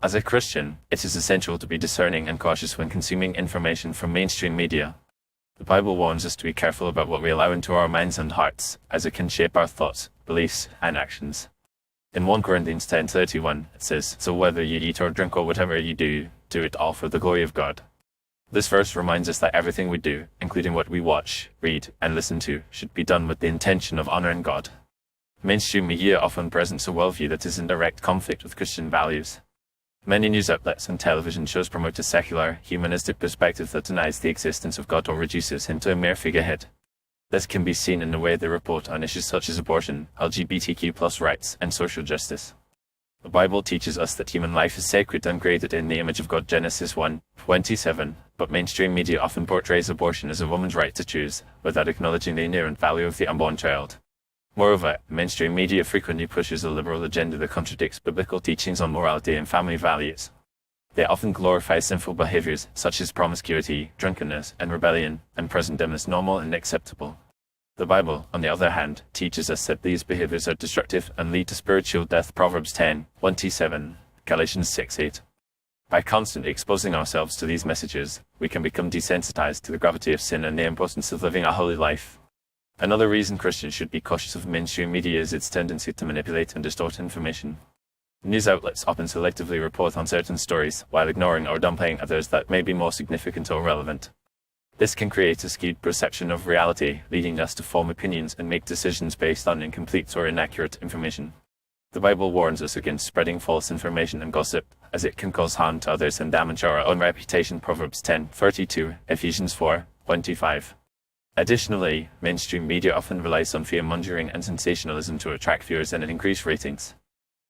As a Christian, it is essential to be discerning and cautious when consuming information from mainstream media. The Bible warns us to be careful about what we allow into our minds and hearts, as it can shape our thoughts, beliefs, and actions. In 1 Corinthians 10:31, it says, "So whether you eat or drink or whatever you do, do it all for the glory of God." This verse reminds us that everything we do, including what we watch, read, and listen to, should be done with the intention of honoring God. Mainstream media often presents a worldview that is in direct conflict with Christian values. Many news outlets and television shows promote a secular, humanistic perspective that denies the existence of God or reduces him to a mere figurehead. This can be seen in the way they report on issues such as abortion, LGBTQ+ rights, and social justice. The Bible teaches us that human life is sacred and created in the image of God, Genesis 1:27, but mainstream media often portrays abortion as a woman's right to choose, without acknowledging the inherent value of the unborn child. Moreover, mainstream media frequently pushes a liberal agenda that contradicts biblical teachings on morality and family values. They often glorify sinful behaviors, such as promiscuity, drunkenness, and rebellion, and present them as normal and acceptable. The Bible, on the other hand, teaches us that these behaviors are destructive and lead to spiritual death. Proverbs 10:1-7, Galatians 6:8. By constantly exposing ourselves to these messages, we can become desensitized to the gravity of sin and the importance of living a holy life. Another reason Christians should be cautious of mainstream media is its tendency to manipulate and distort information. News outlets often selectively report on certain stories, while ignoring or downplaying others that may be more significant or relevant. This can create a skewed perception of reality, leading us to form opinions and make decisions based on incomplete or inaccurate information. The Bible warns us against spreading false information and gossip, as it can cause harm to others and damage our own reputation. Proverbs 10:32, Ephesians 4:1-5. Additionally, mainstream media often relies on fear-mongering and sensationalism to attract viewers and increase ratings.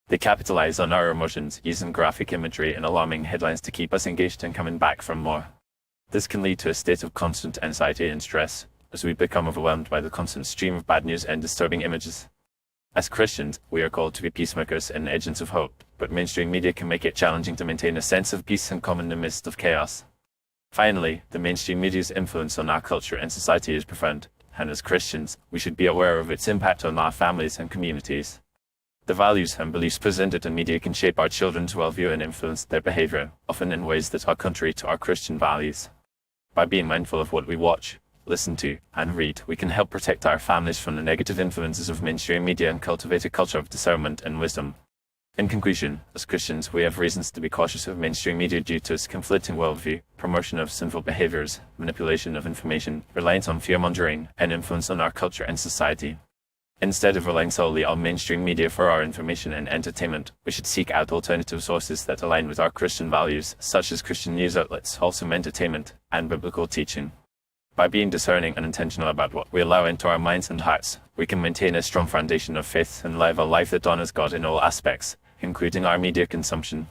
They capitalize on our emotions, using graphic imagery and alarming headlines to keep us engaged and coming back for more. This can lead to a state of constant anxiety and stress, as we become overwhelmed by the constant stream of bad news and disturbing images. As Christians, we are called to be peacemakers and agents of hope, but mainstream media can make it challenging to maintain a sense of peace and calm in the midst of chaos. Finally, the mainstream media's influence on our culture and society is profound, and as Christians, we should be aware of its impact on our families and communities. The values and beliefs presented in media can shape our children's worldview and influence their behavior, often in ways that are contrary to our Christian values. By being mindful of what we watch, listen to, and read, we can help protect our families from the negative influences of mainstream media and cultivate a culture of discernment and wisdom. In conclusion, as Christians, we have reasons to be cautious of mainstream media due to its conflicting worldview, promotion of sinful behaviors, manipulation of information, reliance on fear-mongering, and influence on our culture and society. Instead of relying solely on mainstream media for our information and entertainment, we should seek out alternative sources that align with our Christian values, such as Christian news outlets, wholesome entertainment, and biblical teaching. By being discerning and intentional about what we allow into our minds and hearts, we can maintain a strong foundation of faith and live a life that honors God in all aspects, including our media consumption.